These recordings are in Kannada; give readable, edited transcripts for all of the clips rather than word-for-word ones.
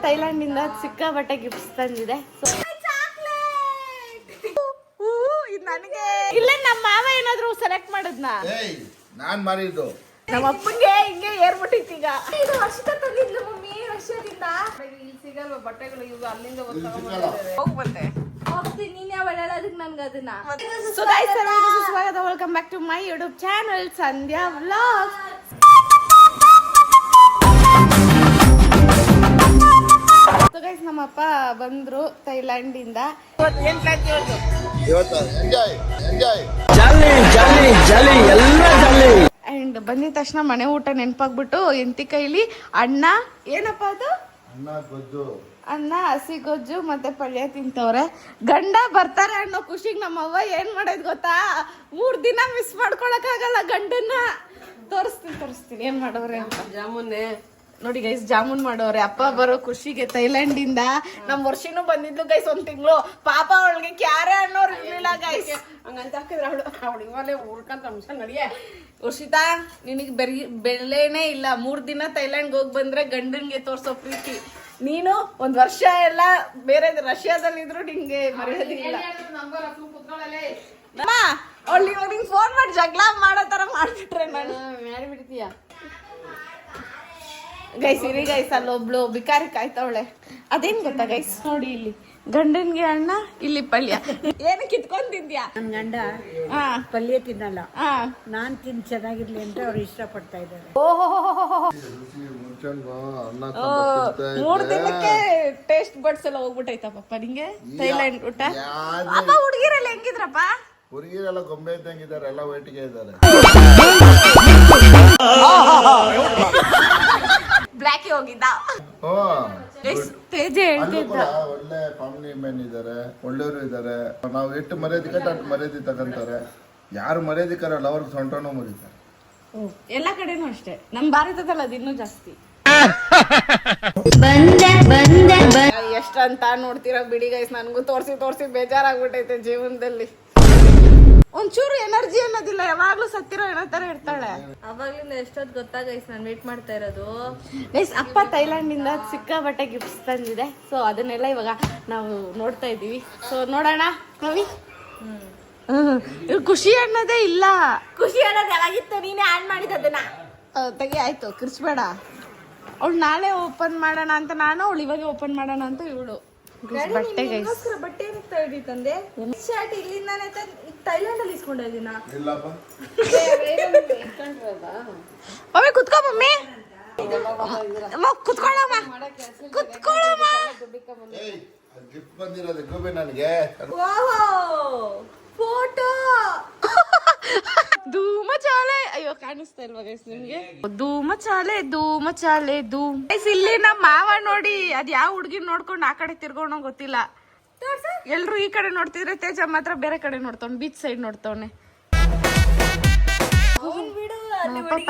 ಥೈಲ್ಯಾಂಡ್ ಇಂದ ಸಿಕ್ಕಾಪಟ್ಟೆ ಗಿಫ್ಟ್ಸ್ ತಂದಿದೆ. ಇದು ನನಗೆ ಇಲ್ಲ, ನಮ್ಮ ಮಾವ ಏನಾದ್ರು ಸೆಲೆಕ್ಟ್ ಮಾಡಿದ್ನಾ? ನಾನ್ ಮಾಡಿದ್ದು ನಮ್ಮ ಅಪ್ಪಂಗೆ ಹಿಂಗೆ ಏರ್ಬಿಟ್ಟಿತ್ತು. ಈಗ ಇದು ವರ್ಷದ ತಂದಿದ್ಲು ಮಮ್ಮಿ, ವರ್ಷದಿಂದ. ಇಲ್ಲಿ ಸಿಗಲ್ವ ಬಟ್ಟೆಗಳು, ಇವು ಅಲ್ಲಿಂದ ಹೋಗಿ ಬಂದೆ. ಹೋಗ್ತೀನಿ, ನೀನ್ ಯಾವ ಹೇಳೋದಕ್ಕೆ ನನ್ಗೆ ಅದನ್ನ. ಸೊ ಗೈಸ್, ಎಲ್ಲರಿಗೂ ಸ್ವಾಗತ, welcome back to my YouTube channel Sandhya vlogs. So guys, ನಮ್ಮಪ್ಪ ಬಂದ್ರು ಥೈಲ್ಯಾಂಡ್ ಇಂದ. ಅಂಡ್ ಬಂದಿದ ತಕ್ಷಣ ಮನೆ ಊಟ ನೆನಪಾಗ್ಬಿಟ್ಟು ಎಂತಿ ಕೈಲಿ ಅನ್ನ, ಏನಪ್ಪಾ ಅದು, ಅನ್ನ, ಹಸಿ ಗೊಜ್ಜು ಮತ್ತೆ ಪಲ್ಯ ತಿಂತವ್ರೆ. ಗಂಡ ಬರ್ತಾರೆ ಅನ್ನೋ ಖುಷಿಗೆ ನಮ್ಮವ್ವ ಏನ್ ಮಾಡೋದ್ ಗೊತ್ತಾ, 3 ದಿನ ಮಿಸ್ ಮಾಡ್ಕೊಳಕ್ ಆಗಲ್ಲ ಗಂಡನ್ನ. ತೋರಿಸ್ತೀನಿ ಏನ್ ಮಾಡೋರೆ ಅಂತ. ಜಾಮೂನೆ ನೋಡಿ ಗೈಸ್, ಜಾಮೂನ್ ಮಾಡೋರೆ. ಅಪ್ಪ ಬರೋ ಖುಷಿಗೆ ಥೈಲ್ಯಾಂಡ್ ಇಂದ. ನಮ್ ವರ್ಷನೂ ಬಂದಿದ್ಲು ಗೈಸ್, 1 ತಿಂಗಳು. ಪಾಪ ಅವಳಿಗೆ ಕ್ಯಾರೆ ಅನ್ನೋರು ಇರ್ಲಿಲ್ಲ ಗೈಸ್. ಹಂಗಂತ ಹಾಕಿದ್ರೆ ಅವಳಿಗೆ ಉಳ್ಕಂತ ಅಂಶ ನಡಿಯೇ. ವರ್ಷಿತಾ, ನಿನಗೆ ಬೆಲೆನೇ ಇಲ್ಲ. 3 ದಿನ ಥೈಲ್ಯಾಂಡ್ ಹೋಗಿ ಬಂದ್ರೆ ಗಂಡನ್ಗೆ ತೋರ್ಸೋ ಪ್ರೀತಿ. ನೀನು 1 ವರ್ಷ ಎಲ್ಲ ಬೇರೆ ರಷ್ಯಾದಲ್ಲಿ ಇದ್ರು ನಿಂಗೆ ಮರ್ಯಾದಿಲ್ಲ. ಅವಳು ನಿಂಗೆ ಫೋನ್ ಮಾಡಿ ಜಗಳ ಮಾಡೋ ತರ ಮಾಡ್ಬಿಟ್ರೆ ನಾನು ಮಾಡಿಬಿಡ್ತೀಯ ಗೈಸ್. ಇರಿ ಗೈಸ್, ಅಲ್ಲೊಬ್ಳು ಬಿಕಾರಿ ಕಾಯ್ತವಳೆ. ಅದೇನ್ ಗೊತ್ತಾ ಗೈಸ್, ನೋಡಿ ಇಲ್ಲಿ ಗಂಡನ್ಗೆ ಅಣ್ಣ, ಇಲ್ಲಿ ಪಲ್ಯ. ಏನು ಕಿತ್ಕೊಂಡ್ ತಿಂದ್ಯಾ? ನನ್ ಗಂಡ ಪಲ್ಯ ತಿನ್ನಲ್ಲ, ನಾನ್ ತಿನ್ ಚೆನ್ನಾಗಿರ್ಲಿ ಅಂತ ಅವ್ರು ಇಷ್ಟ ಪಡ್ತಾ ಇದ್ದಾರೆ. 3 ದಿನಕ್ಕೆ ಟೇಸ್ಟ್ ಬಡ್ಸ್ ಎಲ್ಲ ಹೋಗ್ಬಿಟ್ಟೈತಪ್ಪ ನಿಂಗೆ ಥೈಲ್ಯಾಂಡ್ ಊಟ. ಅಪ್ಪ ಹುಡುಗಿರೆಲ್ಲ ಹೆಂಗಿದ್ರಪ್ಪ? ಹುಡುಗಿರೆಲ್ಲ ಗೊಂಬೆ ಇದ್ದಂಗಿದ್ದಾರೆ, ಎಲ್ಲ ವೈಟಿಗೆ ಇದ್ದಾರೆ. ಬ್ಲ್ಯಾಕ್ ಹೋಗಿದ್ದ ತೇಜ ಹೇಳ್ತಿದ್ದ. ಒಳ್ಳೆ ಫ್ಯಾಮಿಲಿ ಮೆನ್ ಇದಾರೆ, ಒಳ್ಳೆಯವರು ಇದಾರೆ. ನಾವು ಎಷ್ಟು ಮರ್ಯಾದೆ ಕಟ್ಟ ಅಷ್ಟು ಮರ್ಯಾದೆ ತಗೊಂತಾರೆ. ಯಾರು ಮರ್ಯಾದೆ ಕರಲ್ಲ ಅವ್ರಿಗೆ ಸೊಂಟನೂ ಮುರಿತಾರೆ. ಎಲ್ಲ ಕಡೆನೂ ಅಷ್ಟೇ, ನಮ್ ಭಾರತದಲ್ಲಿ ಅದು ಇನ್ನೂ ಜಾಸ್ತಿ. ಎಷ್ಟಂತ ನೋಡ್ತೀರಾ ಬಿಡಿ ಗೈಸ್, ನನ್ಗೂ ತೋರ್ಸಿ ಬೇಜಾರಾಗ್ಬಿಟ್ಟೈತೆ ಜೀವನದಲ್ಲಿ. ಒಂಚೂರು ಎನರ್ಜಿ ಅನ್ನೋದಿಲ್ಲ, ಯಾವಾಗ್ಲೂ ಸತ್ತಿರೋ ಏನೋ ತರ ಇರ್ತಾಳೆ. ಅವಾಗ್ಲಿಂದ ಎಷ್ಟೊತ್ತು ಗೊತ್ತಾ ಗೈಸ್ ನಾನು ವೇಟ್ ಮಾಡ್ತಾ ಇರೋದು. ಗೈಸ್, ಅಪ್ಪ ಥೈಲ್ಯಾಂಡ್ ಇಂದ ಸಿಕ್ಕಾಪಟ್ಟೆ ಗಿಫ್ಟ್ಸ್ ತಂದಿದೆ. ಸೊ ಅದನ್ನೆಲ್ಲ ಇವಾಗ ನಾವು ನೋಡ್ತಾ ಇದೀವಿ. ಸೊ ನೋಡೋಣ ಕವಿ. ಖುಷಿ ಅನ್ನೋದೇ ಇಲ್ಲ. ಖುಷಿ ಅನ್ನೋದು ಯಾವಾಗಿತ್ತು, ನೀನೇ ಆನ್ ಮಾಡಿದ್ದನ್ನ ತೆಗಿ. ಆಯ್ತು, ಕಿರ್ಚ್ಬೇಡ. ಅವಳು ನಾಳೆ ಓಪನ್ ಮಾಡೋಣ ಅಂತ ನಾನು, ಅವಳು ಇವಾಗ ಓಪನ್ ಮಾಡೋಣ ಅಂತ ಇವಳು. ಬಟ್ಟೆ ಗೈಸ್, ಬಟ್ಟೆ ತಂದೆ ಶರ್ಟ್ ಇಲ್ಲಿಂದಾನೆ ಥೈಲ್ಯಾಂಡ್ ಅಲ್ಲಿ ಇಸ್ಕೊಂಡ ಇದೀನ. ಮಮ್ಮಿ ಕುತ್ಕೋ, ಮಮ್ಮಿ ಕುತ್ಕೊಳ್ಳಮ್ಮ, ಕುತ್ಕೊಳ್ಳಮ್ಮ. ಗಿಫ್ಟ್ ಬಂದಿರೋದು ಗೋಬೆ ನನಗೆ. ಫೋಟೋ ಧೂಮಚಾಲೆ. ಅಯ್ಯೋ, ಕಾಣಿಸ್ತಾ ಇಲ್ವಾ ಗೈಸ್ ನಿಮ್ಗೆ? ಧೂಮಚಾಲೆ ಧೂಮ್. ಇಲ್ಲಿ ನಮ್ಮ ಮಾವ ನೋಡಿ, ಅದ್ ಯಾವ ಹುಡ್ಗಿನ್ ನೋಡ್ಕೊಂಡು ಆ ಕಡೆ ತಿರ್ಗೋಣ ಗೊತ್ತಿಲ್ಲ. ಎಲ್ರು ಈ ಕಡೆ ನೋಡ್ತಿದ್ರೆ ತೇಜ ಮಾತ್ರ ಬೇರೆ ಕಡೆ ನೋಡ್ತಾವ್, ಬೀಚ್ ಸೈಡ್ ನೋಡ್ತಾವನೆ.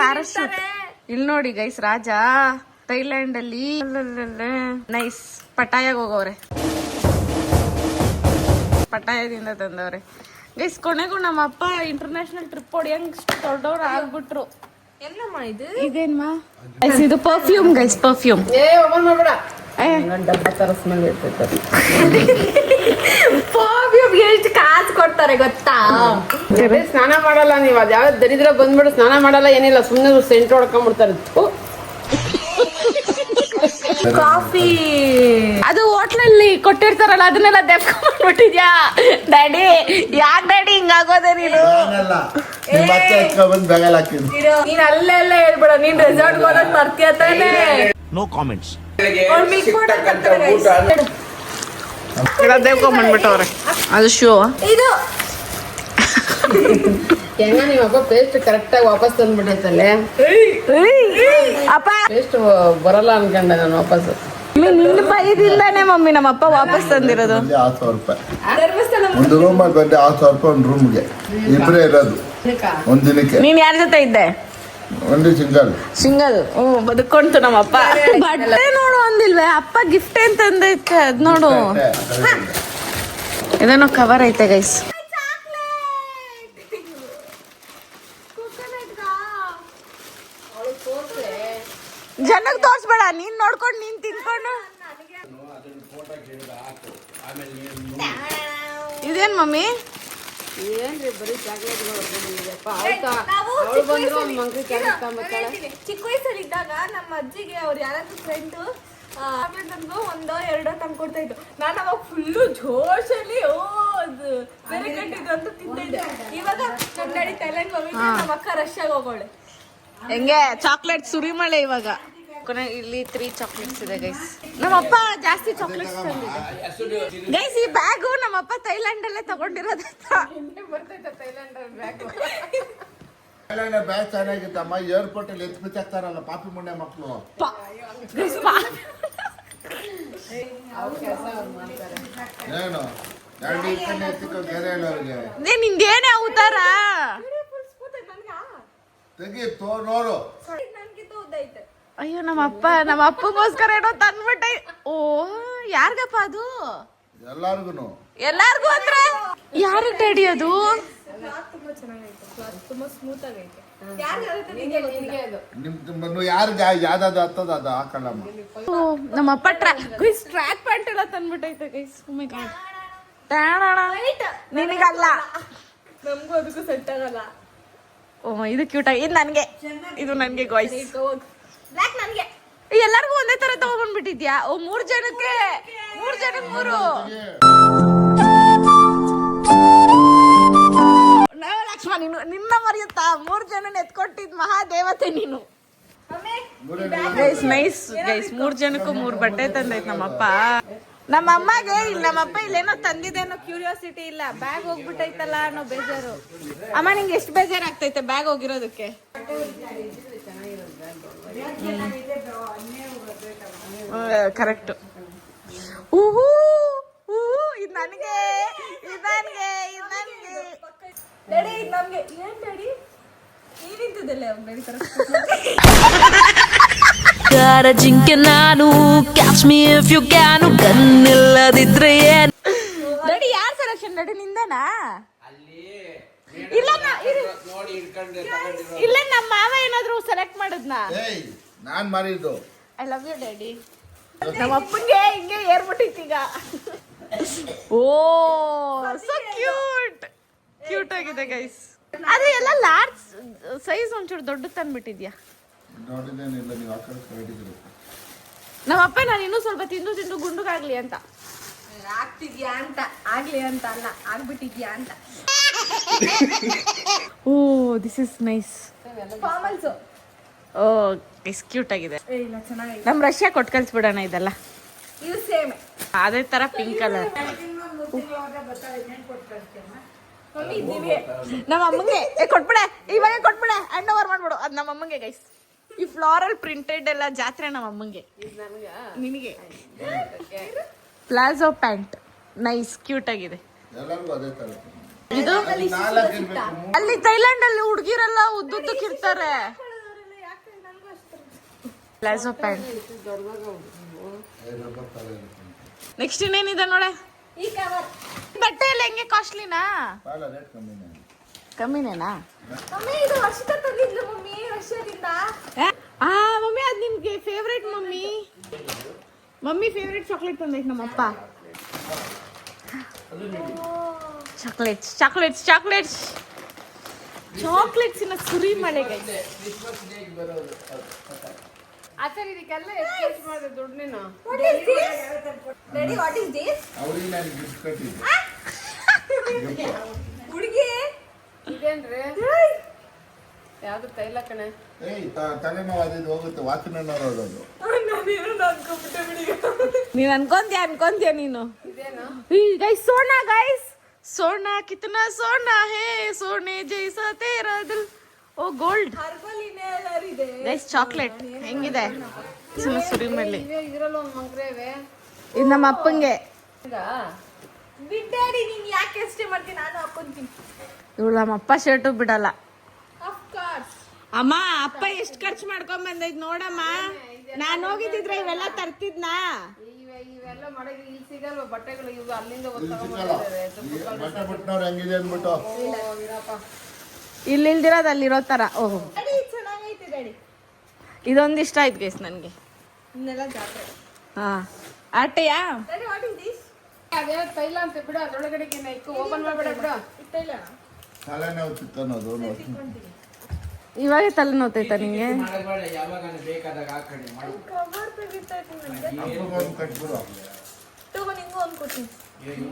ಪ್ಯಾರಾಶೂಟ್ ಇಲ್ಲಿ ನೋಡಿ ಗೈಸ್, ರಾಜ ಥೈಲ್ಯಾಂಡ್ ಅಲ್ಲಿ ನೈಸ್ ಪಟಾಯಾಗ ಹೋಗವ್ರೆ. ಪಟಾಯದಿಂದ ತಂದವ್ರೆ ಗೈಸ್. ಕೊನೆಗೂ ನಮ್ಮ ಅಪ್ಪ ಇಂಟರ್ನ್ಯಾಷನಲ್ ಟ್ರಿಪ್ ಹೊಡಿಯಂಗ್ ದೊಡ್ಡವ್ರು ಆಗ್ಬಿಟ್ರು. ಎಲ್ಲಮ್ಮ ಇದು? ಇದೇನ್ಮಾ? ಇದು ಪರ್ಫ್ಯೂಮ್ ಗೈಸ್, ಪರ್ಫ್ಯೂಮ್. ಪರ್ಫ್ಯೂಮ್ ಎಷ್ಟು ಕಾಸು ಕೊಡ್ತಾರೆ ಗೊತ್ತಾ? ಸ್ನಾನ ಮಾಡಲ್ಲ ನೀವು, ಅದ್ ಯಾವ ದರಿದ್ರ ಬಂದ್ಬಿಟ್ಟು ಸ್ನಾನ ಮಾಡಲ್ಲ, ಏನಿಲ್ಲ, ಸುಮ್ಮನೆ ಸೆಂಟ್ ಹೊಡ್ಕೊಂಡ್ಬಿಡ್ತಾರೆ. ಕಾಫಿ ಅದು ಹೋಟ್ಲಲ್ಲಿ ಕೊಟ್ಟಿರ್ತಾರಲ್ಲ, ಅದನ್ನೆಲ್ಲ ದೆಬ್ಕೊಂಡ್ಬಿಟ್ಟಿದ್ಯಾ ಡ್ಯಾಡಿ? ಯಾಕೆ ಡ್ಯಾಡಿ ಹಿಂಗಾಗೋದೆ ನೀನು? ನೀನ್ ಅಲ್ಲೆಲ್ಲ ಹೇಳ್ಬೇಡ, ನೀನ್ ರೆಸಾರ್ಟ್ ಹೋಗಕ್ ಬರ್ತೀಯ ತಾನೆ? No comments. ದೇವ್ಕೊಂಡ್ಬಿಟ್ಟವ್ರೆ. ಅದು ಶೋ ಇದು. ಹೆಂಗ ನಿಮ್ಮ ಅಪ್ಪ ಪೇಸ್ಟ್ ಕರೆಕ್ಟ್ ಆಗಿ ವಾಪಸ್ ತಂದ್ಬಿಟ್ಟೈತಲ್ಲೇ. ಅಪ್ಪ ಪೇಸ್ಟ್ ಬರಲ್ಲ ಅನ್ಕೊಂಡೆ ನಾನು ವಾಪಸ್. ನಿನ್ನ ಬೈದಿಲ್ದಾನೆ ಮಮ್ಮಿ ನಮ್ಮಪ್ಪ ವಾಪಸ್ ತಂದಿರೋದು. 6,000 ರೂಪಾಯಿ ಒಂದು ರೂಮಲ್ಲಿ ಬಂದೆ. 6,000 ರೂಪಾಯಿ ಒಂದು ರೂಮ್ಗೆ, ಇಬ್ಬರೇ ಇರೋದು ಒಂದ್ ದಿನಕ್ಕೆ. ನೀನ್ ಯಾರ ಜೊತೆ ಇದ್ದೆ? ಒಂದು ಸಿಂಗಲ್. ಬದುಕೊಂತು ನಮ್ಮಪ್ಪ. ಬಟ್ಟೆ ನೋಡು ಅಂದಿಲ್ವೇ ಅಪ್ಪ? ಗಿಫ್ಟ್ ಏನ್ ತಂದೈತೆ ಅದ್ ನೋಡು. ಇದೇನೋ ಕವರ್ ಐತೆ ಗೈಸ್. ಜನಕ್ ತೋರ್ಸ್ಬೇಡ, ನೀನ್ ನೋಡ್ಕೊಂಡು ನೀನ್ ತಿನ್ಕೊಂಡು. ಇದೇನ್ ಮಮ್ಮಿ? ಏನ್ರಿ ಬರೀ ಚಾಕ್ಲೇಟ್ಗಳು ಅವಳು ಬಂದ್ರು ಒಂದ್ ಮಂಕ್ರಿ ಚಾಕ್ಲೇಟ್ ತಗೊಂಬರ್ತಾಳೆ. ಚಿಕ್ಕ ವಯಸ್ಸಲ್ಲಿ ಇದ್ದಾಗ ನಮ್ಮ ಅಜ್ಜಿಗೆ ಅವ್ರು ಯಾರಾದ್ರೂ ಫ್ರೆಂಡು ಚಾಕ್ಲೇಟ್ ತಂದು ಒಂದೋ ಎರಡೋ ತಂದ್ಕೊಡ್ತಾ ಇದ್ದು. ನಾನು ಅವಾಗ ಫುಲ್ಲು ಜೋಶಲ್ಲಿ ಬೇರೆ ಕಟ್ಟಿದ್ದು ಅಂತ ತಿಂತಿದ್ದೆ. ಇವಾಗ ನಮ್ಮ ಡ್ಯಾಡಿ ಥೈಲ್ಯಾಂಡ್ ಹೋಗಿದ್ದೆ, ನಮ್ಮ ಅಕ್ಕ ರಷ್ಯಾಗ ಹೋಗೋಳೆ. ಹೆಂಗೆ ಚಾಕ್ಲೇಟ್ ಸುರಿಮಳೆ ಇವಾಗ. ಇಲ್ಲಿ 3 ಚಾಕ್ಲೇಟ್ಸ್ ಇದೆ ಗೈಸ್. ನಮ್ಮಪ್ಪ ಜಾಸ್ತಿ ಚಾಕ್ಲೇಟ್ಸ್ ತಂದಿದೆ ಗೈಸ್. ಈ ಬ್ಯಾಗು ನಮ್ಮಪ್ಪ ಥೈಲ್ಯಾಂಡ್ ಅಲ್ಲೇ ತಗೊಂಡಿರೋದಂತ. ಬ್ಯಾಗ್ ಚೆನ್ನಾಗಿತ್ತಮ್ಮ. ಏರ್ಪೋರ್ಟ್ ಅಲ್ಲಿ ಎತ್ ಬಿಚ್ಚಾಕ್ತಾರಲ್ಲ ಪಾಪಿ ಮುಂಡೆ ಮಕ್ಕಳು. ಏನು ನಿಂದೇನೇ ಅವತಾರ ತೆಗಿ ನೋಡು. ಅಯ್ಯೋ ನಮ್ಮ ಅಪ್ಪಗೋಸ್ಕರ ಏನೋ ತಂದ್ಬಿಟ್ಟ. ಓ ಯಾರ್ಗಪ್ಪ ಅದು? ಎಲ್ಲಾರ್ಗು ಎಲ್ಲಾರ್ಗು ಅಂದ್ರೆ ಯಾರು ಡ್ಯಾಡಿ ಅದು? ಯಾರು ಯಾವ್ದಾದ್ರು ಹತ್ತದ ಅದು ಹಾಕೊಳ್ಳಮ್ಮ. ನಮ್ಮಪ್ಪ ಟ್ರ್ಯಾಕ್ ಪ್ಯಾಂಟ್ ಎಲ್ಲ ತಂದ್ಬಿಟ್ಟೈತೆ ಗೈಸ್. ನಿನಗಲ್ಲ, ನಮಗೂ ಅದಕ್ಕೂ ಸೆಟ್ ಆಗಲ್ಲ. ಓ ಇದು ಕ್ಯೂಟ್ ಆಗಿ. ಇದು ನನ್ಗೆ ಗಾಯ್ಸ್. ಎಲ್ಲರಿಗೂ ಒಂದೇ ತರ ತಗೊಂಡ್ಬಿಟ್ಟಿದ್ಯಾ? ಓ 3 ಜನಕ್ಕೆ 3 ಲಕ್ಷ್ಮ. ನೀನು ನಿನ್ನ ಮರೆಯುತ್ತಾ 3 ಜನನ ಎತ್ಕೊಟ್ಟಿದ್ ಮಹಾದೇವತೆ ನೀನು. Guys nice guys. 3 ಜನಕ್ಕೂ 3 ಬಟ್ಟೆ ತಂದೈತ್ ನಮ್ಮಪ್ಪ. ನಮ್ಮಮ್ಮಗೆ ನಮ್ಮಪ್ಪ ಇಲ್ಲೇನೋ ತಂದಿದ್ದೇನೋ ಕ್ಯೂರಿಯಾಸಿಟಿ ಇಲ್ಲ. ಬ್ಯಾಗ್ ಹೋಗ್ಬಿಟ್ಟೈತಲ್ಲ ಅನ್ನೋ ಬೇಜಾರು. ಅಮ್ಮ ನಿಂಗೆ ಎಷ್ಟು ಬೇಜಾರಾಗ್ತೈತೆ ಬ್ಯಾಗ್ ಹೋಗಿರೋದಕ್ಕೆ? ಕರೆಕ್ಟ್. ಊಹೂ ಇದು ನನಗೆ, ಡ್ಯಾಡಿ ಇದು ನಮ್ಗೆ. ಏನ್ ಡ್ಯಾಡಿ ಈ ನಿಂತಿದ್ದಲ್ಲ ಡ್ಯಾಡಿ ತರ ಜಿಂಕೆ ನಾನು catch me if you can. ಗನ್ನಿಲ್ಲದಿದ್ರೆ ಏನ್? ಡ್ಯಾಡಿ ಯಾರ್ ಸೆಲೆಕ್ಷನ್ ಡ್ಯಾಡಿ? ನಿಂದನಾ? ಇಲ್ಲ ನಮ್ಮ ಮಾವ ಏನಾದ್ರು ಸೆಲೆಕ್ಟ್ ಮಾಡಿದ್ನಾ? ನಾನ್ ಮಾರಿದ್ದು. I love you daddy. ನಮ್ಮ ಅಪ್ಪಂಗೆ ಹಿಂಗೆ ಏರ್ಬಿಟ್ಟಿತ್ತು ಈಗ. ಓ ಸೋ ಕ್ಯೂಟ್ ಆಗಿದೆ ಗೈಸ್. ಅದು ಎಲ್ಲ ಲಾರ್ಜ್ ಸೈಜ್ ಒಂಚೂರು ದೊಡ್ಡ ತಂದ್ಬಿಟ್ಟಿದ್ಯಾ? ನೋಡಿದ್ದೇನಿಲ್ಲ, ನೀವು ಆ ಕಡೆ ಹೇಳಿದ್ರು. ನಮ್ಮಪ್ಪ ನಾನು ಇನ್ನೂ ಸ್ವಲ್ಪ ತಿಂದು ಗುಂಡುಗಾಗ್ಲಿ ಅಂತ. ಆಗ್ತಿದ್ಯಾ ಅಂತ, ಆಗ್ಲಿ ಅಂತ ಅಲ್ಲ, ಆಗ್ಬಿಟ್ಟಿದ್ಯಾ ಅಂತ. Oh this is nice. Formals. Oh is cute ಆಗಿದೆ. ನಮ್ಮ ರಷ್ಯಾ ಕೊಟ್ಟು ಕಳ್ಸ್ಬಿಡೋಣ ಇದೆಲ್ಲ. ಇದು ಸೇಮ್ ಅದೇ ತರ ಪಿಂಕ್ ಕಲರ್. ನಮ್ಮ ಅಮ್ಮಂಗೆ ಕೊಟ್ಬಿಡೆ, ಇವಾಗ ಕೊಟ್ಬಿಡೆ, ಹ್ಯಾಂಡ್ ಓವರ್ ಮಾಡ್ಬಿಡು. ಅದು ನಮ್ಮ ಅಮ್ಮಂಗೆ ಗೈಸ್. ಈ ಫ್ಲೋರಲ್ ಪ್ರಿಂಟೆಡ್ ಎಲ್ಲ ಜಾತ್ರೆ ನಮ್ಮ ಅಮ್ಮಂಗೆ. ನಿನಗೆ ಪ್ಲಾಜೋ ಪ್ಯಾಂಟ್ ನೈಸ್ ಕ್ಯೂಟ್ ಆಗಿದೆ. ಇದು ಅಲ್ಲಿ ಥೈಲ್ಯಾಂಡ್ ಅಲ್ಲಿ ಹುಡುಗಿರೆಲ್ಲ ಉದ್ದುದ್ದಕ್ಕಿರ್ತಾರೆ. Palazzo pant. ನೆಕ್ಸ್ಟ್ ಇನ್ನೇನಿದೆ ನೋಡೆ. ಬಟ್ಟೆ ಎಲ್ಲ ಹೆಂಗೆ ಕಾಸ್ಟ್ಲಿನಾ? ಕಮ್ಮಿನೇನಾ? ಮಮ್ಮಿ ಅದು ನಿಮ್ಗೆ ಫೇವ್ರೇಟ್ ಮಮ್ಮಿ ಫೇವ್ರೇಟ್ ಚಾಕ್ಲೇಟ್ ತಂದೈತೆ ನಮ್ಮಪ್ಪ. ಚಾಕ್ಲೇಟ್ಸಿನ ಸುರಿ ಮಳೆಗೆ. ಆಚಾರ ಇದಕ್ಕೆಲ್ಲ ಎಕ್ಸ್ಪೆಕ್ಟ್ ಮಾಡಿದೆ ದುಡ್ಡು ನೀನು. ಹುಡುಗಿ ಇದೇನ್ರಿ? ಯಾವ್ದು ತೈಲ ಕಣೆ? ತಲೆನೋವು ಹೋಗುತ್ತೆ. ವಾಚನೋದು ನೀನ್ ಅನ್ಕೊಂತೀಯ ನೀನು. ಗೈಸ್ ಸೋನಾ ಕಿತನಾ ಸೋನಾ ಹೇ ಸೋನೆ ಜೈಸಾ ತೇರಾ ದಿಲ್. ಓ ಗೋಲ್ಡ್ ಗೈಸ್ ಚಾಕ್ಲೇಟ್ ಹೆಂಗಿದೆ? ಸುರಿಮಲ್ಲಿ ಇದ್ರಲ್ಲ ಒಂದ್ ಮಂಕ್ರೆ ಇವೆ. ಇದು ನಮ್ಮ ಅಪ್ಪಂಗೆ. ಬಿಡ್ಡಾಡಿ ನೀನ್ ಯಾಕೆ ಅಷ್ಟೇ ಮಾಡ್ತೀನಿ, ನಾನು ಹಾಕೊಂತೀನಿ. ಇವಳು ನಮ್ಮ ಅಪ್ಪ ಶರ್ಟು ಬಿಡಲ್ಲ. ಅಮ್ಮ ಅಪ್ಪ ಎಷ್ಟು ಖರ್ಚು ಮಾಡ್ಕೊಂಡ್ ಬಂದೈತ್ ನೋಡಮ್ಮ. ನಾನು ಹೋಗಿದ್ದಿದ್ರೆ ಇವೆಲ್ಲ ತರ್ತಿದ್ನಾ? ಇವೆಲ್ಲ ಮಾಡಕ್ಕೆ ಇಲ್ಲಿ ಸಿಗಲ್ವ ಬಟ್ಟೆಗಳು? ಇವು ಅಲ್ಲಿಂದ ಇಲ್ಲಿ ಇಲ್ದಿರೋದು ಅಲ್ಲಿರೋ ತರ. ಓಹೋ ಇದೊಂದು ಇಷ್ಟ ಆಯ್ತು ಗೈಸ್ ನನ್ಗೆ. ಹಾ ಆಟೆಯಾ ಅದೇ ತೈಲ ಅಂತ ಬಿಡು ಅದ್ರೊಳಗಡೆ ಓಪನ್ ಮಾಡ್ಬೇಡ ಬಿಡು ತಲೆನೋವು ಚಿಕ್ಕನ್ನೋದು ಇವಾಗ ತಲೆ ನೋತೈತ ನಿಂಗೆ ಕಟ್ಬಿಡು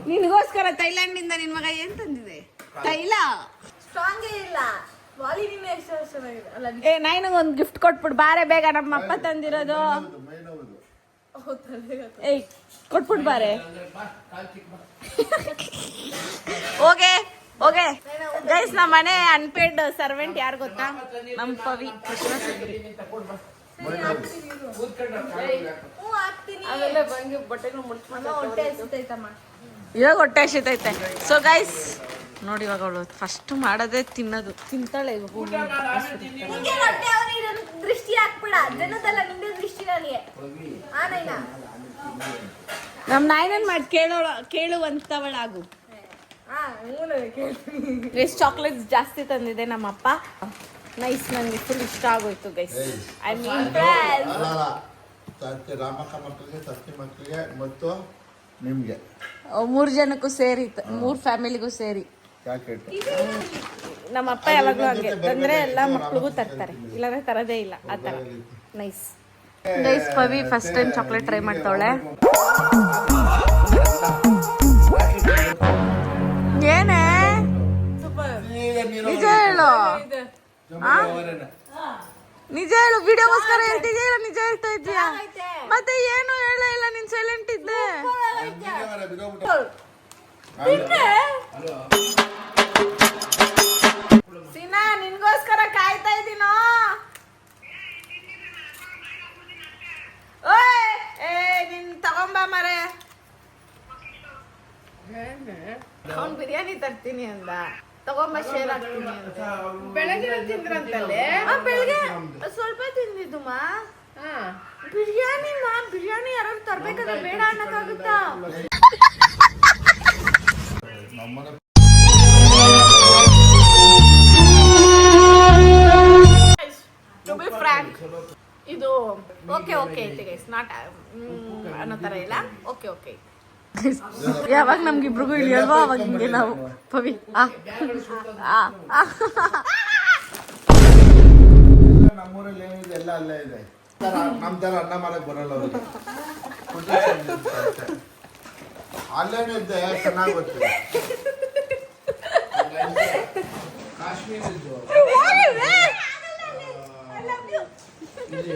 ನಿನಗೋಸ್ಕರ ಥೈಲ್ಯಾಂಡ್ ಇಂದ ನಿನ್ ಮಗ ಏನ್ ತಂದಿದೆ ತೈಲ ಏ ನನಗೊಂದು ಗಿಫ್ಟ್ ಕೊಟ್ಬಿಡು ಬಾರೆ ಬೇಗ ನಮ್ಮ ಅಪ್ಪ ತಂದಿರೋದು ಏಯ್ ಕೊಟ್ಬಿಟ್ಟು ಬಾರೆ ಓಕೆ ಓಕೆ ಗೈಸ್ ನಮ್ಮ ಮನೆ ಅನ್ಪೇಡ್ ಸರ್ವೆಂಟ್ ಯಾರು ಗೊತ್ತಾ ನಮ್ಮ ಪವಿ ಆಮೇಲೆ ಬಂಗಿ ಬಟ್ಟೆಗಳು ಇವಾಗ ಹೊಟ್ಟೆ ಹಸಿತೈತೆ ಸೊ ಗೈಸ್ ನೋಡಿ ಇವಾಗ ಅವಳು ಫಸ್ಟ್ ಮಾಡೋದೇ ತಿನ್ನೋದು ತಿಂತಾಳೆ ದೃಷ್ಟಿ ಹಾಕ್ಬಿಡ ಜನದಲ್ಲ ನಿಂದೆ ದೃಷ್ಟಿ ನನಗೆ ನಮ್ ನಾಯಿನನ್ ಮಾಡಿ ಕೇಳುವಂತವಳಾಗು ಎಷ್ಟು ಚಾಕ್ಲೇಟ್ಸ್ ಜಾಸ್ತಿ ತಂದಿದೆ ನಮ್ಮಪ್ಪ ನೈಸ್ ನನಗೆ ಫುಲ್ ಇಷ್ಟ ಆಗೋಯ್ತು ಗೈಸ್ ಐ ಮೀನ್ ರಾಮಕ್ಕ ಮಕ್ಕಳಿಗೆ ಸಸ್ತಿ ಮಕ್ಕಳಿಗೆ ಮತ್ತು ನಿಮ್ಗೆ 3 ಜನಕ್ಕೂ ಸೇರಿ 3 ಫ್ಯಾಮಿಲಿಗೂ ಸೇರಿ ಜಾಕೆಟ್ ನಮ್ಮಪ್ಪ ಯಾವಾಗ್ಲೂ ಹಂಗೆ ತಂದ್ರೆ ಎಲ್ಲ ಮಕ್ಳಿಗೂ ತರ್ತಾರೆ ಇಲ್ಲಾಂದ್ರೆ ತರದೇ ಇಲ್ಲ ಆ ತರ nice guys Pavi first time chocolate try ಮಾಡ್ತಾವಳೆ ಏನೇ ನಿಜ ಹೇಳು ನಿಜ ಹೇಳು ವಿಡಿಯೋಗೋಸ್ಕರ ಹೇಳ್ತಿದ್ಯಾ ಇಲ್ಲ ನಿಜ ಹೇಳ್ತಾ ಇದ್ಯಾ ಮತ್ತೆ ಏನು ಹೇಳ ಇಲ್ಲ ನೀನ್ ಸೈಲೆಂಟ್ ಇದ್ದೆ ಸೀನಾ ನಿನ್ಗೋಸ್ಕರ ಕಾಯ್ತಾ ಇದ್ದೀನೋ ಓಯ್ ಏ ನಿನ್ ತಗೊಂಬ ಮರೆ ಅವ್ನ್ ಬಿರಿಯಾನಿ ತರ್ತೀನಿ ಅಂದ ತಗೊಂಬ ಶೇರ್ ಆಗ್ತೀನಿ ಅಂತ ಬೆಳಗ್ಗೆ ತಿಂದ್ರಂತಲ್ಲೇ ಬೆಳಿಗ್ಗೆ ಸ್ವಲ್ಪ ತಿಂದಿದ್ದು ಮಾ ಬಿರಿಯಾನಿ ಯಾರು ತರ್ಬೇಕಾದ್ರೆ ಬೇಡ ಅನ್ನಕ್ಕಾಗುತ್ತಾ ನಮ್ಮನೆ ಟು ಬಿ ಫ್ರಾಂಕ್ ಇದು ಓಕೆ ಓಕೆ ಐತೆ ಗೈಸ್ ನಾಟ್ ಅನ್ನೋ ತರ ಇಲ್ಲ ಓಕೆ ಓಕೆ ಯಾವಾಗ ನಮ್ಗಿಬ್ರಿಗೂ ಇಳಿಯಲ್ವಾ ಅವಾಗ ಹಿಂಗೆ ನಾವು ಪವಿ ನಮ್ಮೂರಲ್ಲಿ ಏನಿದೆ ಎಲ್ಲ ಅಲ್ಲೇ ಇದೆ ನಮ್ ತರ ಅನ್ನ ಮಾಡಕ್ ಬರಲ್ಲ ಅವ್ರಿಗೆ ಅಲ್ಲೇನೆ ಇದ್ದೆ ಚೆನ್ನಾಗಿ ಗೊತ್ತಿದೆ ಕಾಶ್ಮೀರದ್ದು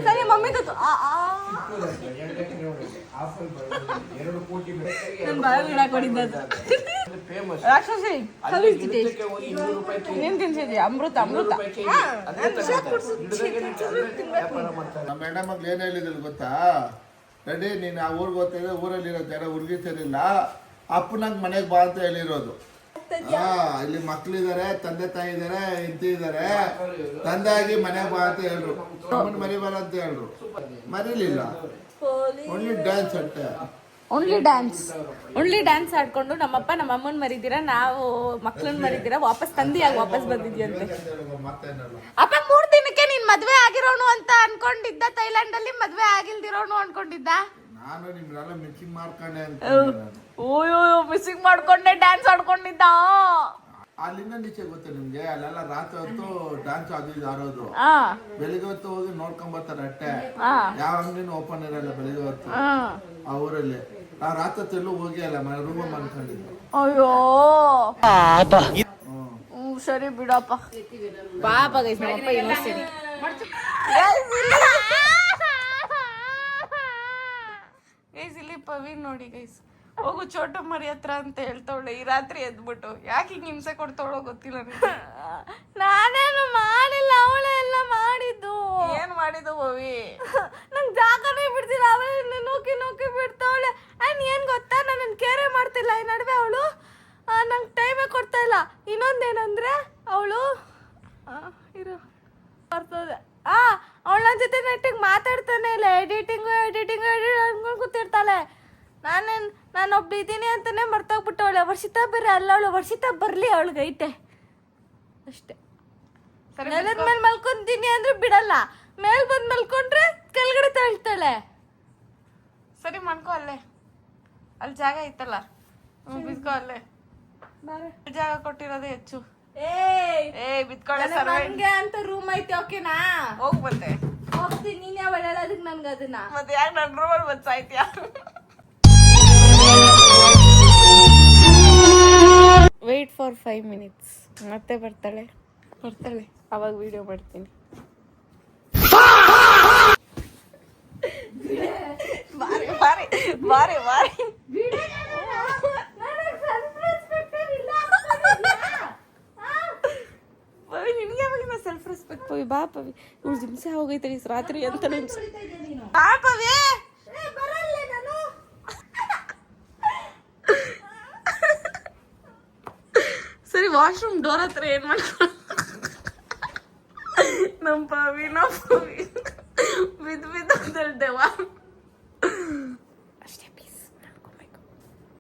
ನನಗೆ ಮಮ್ಮಿ ಗೊತ್ತು ರಾಕ್ಷಸಿ ನೀನ್ ತಿನ್ಸಿದ್ಯಾ ಅಮೃತ ಅಮೃತ ನಮ್ಮ ಹೆಣ್ಮಕ್ಳು ಏನ್ ಹೇಳಿದ್ರು ಗೊತ್ತಾ ರೆಡಿ ನೀನ್ ಆ ಊರ್ಗ್ ಹೋಗ್ತಿದ್ರೆ ಊರಲ್ಲಿರೋ ಜನ ಹುಡುಗಿ ಸೇರಿಲ್ಲ ಅಪ್ಪನಂಗ್ ಮನೆಗ್ ಬಾ ಅಂತ ಹೇಳಿರೋದು ಇಲ್ಲಿ ಮಕ್ಳಿದಾರೆ ತಂದೆ ತಾಯಿ ಇದಾರೆ ಹೆಂಡತಿ ಇದಾರೆ ತಂದೆ ಆಗಿ ಮನೆಗ್ ಬಾ ಅಂತ ಹೇಳ್ರು ಅಮ್ಮನ್ ಮರಿಬಾರ ಅಂತ ಹೇಳ್ರು ಮರಿಲಿಲ್ಲ ಓನ್ಲಿ ಡ್ಯಾನ್ಸ್ ಅಟ್ಟೆ ಓನ್ಲಿ ಡ್ಯಾನ್ಸ್ ಆಡ್ಕೊಂಡು ನಮ್ಮಪ್ಪ ನಮ್ಮ ಅಮ್ಮನ್ ಮರಿದಿರ ನಾವು ಮಕ್ಳನ್ ಮರಿದಿರ ವಾಪಸ್ ತಂದಿಯಾಗಿ ವಾಪಸ್ ಬಂದಿದ್ಯಂತೆ ಅಪ್ಪ 3 ದಿನಕ್ಕೆ ನೀನ್ ಮದ್ವೆ ಆಗಿರೋನು ಅಂತ ಅನ್ಕೊಂಡಿದ್ದ ಥೈಲ್ಯಾಂಡ್ ಅಲ್ಲಿ ಮದ್ವೆ ಆಗಿಲ್ದಿರೋನು ಅನ್ಕೊಂಡಿದ್ದ ನಾನು ನಿಮ್ನೆಲ್ಲ ಮಿಕ್ಸಿಂಗ್ ಮಾಡ್ಕೊಂಡೆ ಅಂತ ಓಯೋ ಮಿಸ್ಸಿಂಗ್ ಮಾಡ್ಕೊಂಡೆ ಡ್ಯಾನ್ಸ್ ಆಡ್ಕೊಂಡಿದ್ದ ಅಲ್ಲಿಂದ ನೀಚೆ ಗೊತ್ತು ನಿಮ್ಗೆ ಅಲ್ಲೆಲ್ಲ ರಾತ್ರಿ ಹೊತ್ತು ಡ್ಯಾನ್ಸ್ ಆಡೋದು ಬೆಳಿಗ್ಗೆ ಹೊತ್ತು ಹೋಗಿ ನೋಡ್ಕೊಂಡ್ ಬರ್ತಾರೆ ಅಟ್ಟೆ ಯಾವ ಅಂಗಡಿನೂ ಓಪನ್ ಇರಲ್ಲ ಬೆಳಿಗ್ಗೆ ಹೊತ್ತು ಆ ಊರಲ್ಲಿ ನಾವ್ ರಾತ್ರಿ ಹೊತ್ತು ಎಲ್ಲೂ ಹೋಗಿ ಅಲ್ಲ ರೂಮ್ ಮಾಡ್ಕೊಂಡಿದ್ವಿ ಅಯ್ಯೋ ಸರಿ ಬಿಡಪ್ಪ ಬಾಬಾ ಗೈಸ್ ನಮ್ಮಪ್ಪ ಏನೋ ಸರಿ ಗೈಸ್ ಇಲ್ಲಿ ಪವಿ ನೋಡಿ ಗೈಸ್ ಹೋಗು ಚೋಟ ಮರಿ ಹತ್ರ ಅಂತ ಹೇಳ್ತವಳೆ ಈ ರಾತ್ರಿ ಎದ್ಬಿಟ್ಟು ಯಾಕೆ ಹಿಂಗೆ ಹಿಂಸೆ ಕೊಡ್ತಾವಳೋ ಗೊತ್ತಿಲ್ಲ ನಾನೇನು ಮಾಡಿಲ್ಲ ಅವಳೆ ಎಲ್ಲ ಮಾಡಿದ್ದು ಏನ್ ಮಾಡಿದ್ದು ಪವಿ ನಂಗೆ ಜಾಗನೇ ಬಿಡ್ತಿಲ್ಲ ಅವಳೆ ನೂಕಿ ನೂಕಿ ಬಿಡ್ತಾವಳೆ ಆ್ಯಂಡ್ ಏನ್ ಗೊತ್ತಾ ನನ್ನ ಕೇರೆ ಮಾಡ್ತಿಲ್ಲ ಈ ನಡುವೆ ಅವಳು ನಂಗೆ ಟೈಮೇ ಕೊಡ್ತಾ ಇಲ್ಲ ಇನ್ನೊಂದೇನಂದ್ರೆ ಅವಳು ಇರು ಬರ್ತದೆ ಅವಳ ನನ್ನ ಜೊತೆ ನೆಟ್ಟಿಗೆ ಮಾತಾಡ್ತಾನೆ ಇಲ್ಲ ಎಡಿಟಿಂಗು ಅನ್ಕೊಂಡು ಕೂತಿರ್ತಾಳೆ ನಾನು ಒಬ್ಬ ಇದ್ದೀನಿ ಅಂತಾನೆ ಮರ್ತೋಗ್ಬಿಟ್ಟವಳೆ ವರ್ಷಿತಾ ಬರ್ರಿ ಅಲ್ಲ ಅವಳು ವರ್ಷಿತಾ ಬರ್ಲಿ ಅವಳಿಗೆ ಐತೆ ಅಷ್ಟೇ ನೆಲದ ಮೇಲೆ ಮಲ್ಕೊಂತೀನಿ ಅಂದ್ರೆ ಬಿಡಲ್ಲ ಮೇಲ್ ಬಂದು ಮಲ್ಕೊಂಡ್ರೆ ಕೆಳಗಡೆ ತಳ್ತಾಳೆ ಸರಿ ಮಾಡ್ಕೊ ಅಲ್ಲೇ ಅಲ್ಲಿ ಜಾಗ ಐತಲ್ಲ ಬಿದ್ಕೊ ಅಲ್ಲೇ ಜಾಗ ಕೊಟ್ಟಿರೋದೇ ಹೆಚ್ಚು ಏ ಬಿದ್ಕೊಳ್ಳೆ ನಂಗೆ ಅಂತ ರೂಮ್ ಐತೆ ಓಕೆನಾ ಹೋಗ್ ಬಂದೆ ಹೋಗ್ತೀನಿ ನೀನ್ ಯಾವ ಹೇಳೋದಕ್ಕೆ ನನ್ಗೆ ಅದನ್ನ ಮತ್ತೆ ಯಾಕೆ ನನ್ನ ರೂಮಲ್ಲಿ ಬಂದ್ಸಾಯ್ತೀಯ ವೇಟ್ ಫಾರ್ 5 minutes ಮತ್ತೆ ಬರ್ತಾಳೆ ಅವಾಗ ವಿಡಿಯೋ ಮಾಡ್ತೀನಿ ಬಾರಿ ಪವಿ ನಿನ್ಗೆ ಯಾವಾಗ ಸೆಲ್ಫ್ ರೆಸ್ಪೆಕ್ಟ್ ಪವಿ ಬಾ ಪವಿ ಇವ್ಳು ಹಿಂಸೆ ಹೋಗೈತೆ ಈ ರಾತ್ರಿ ಅಂತ ಬಾ ಪವಿ ಸರಿ ವಾಶ್ರೂಮ್ ಡೋರ್ ಹತ್ರ ಏನ್ ಮಾಡ್ಕೊ ನಮ್ಮ ಪವಿ ಬಿದ್ದು ಬಿದ್ದು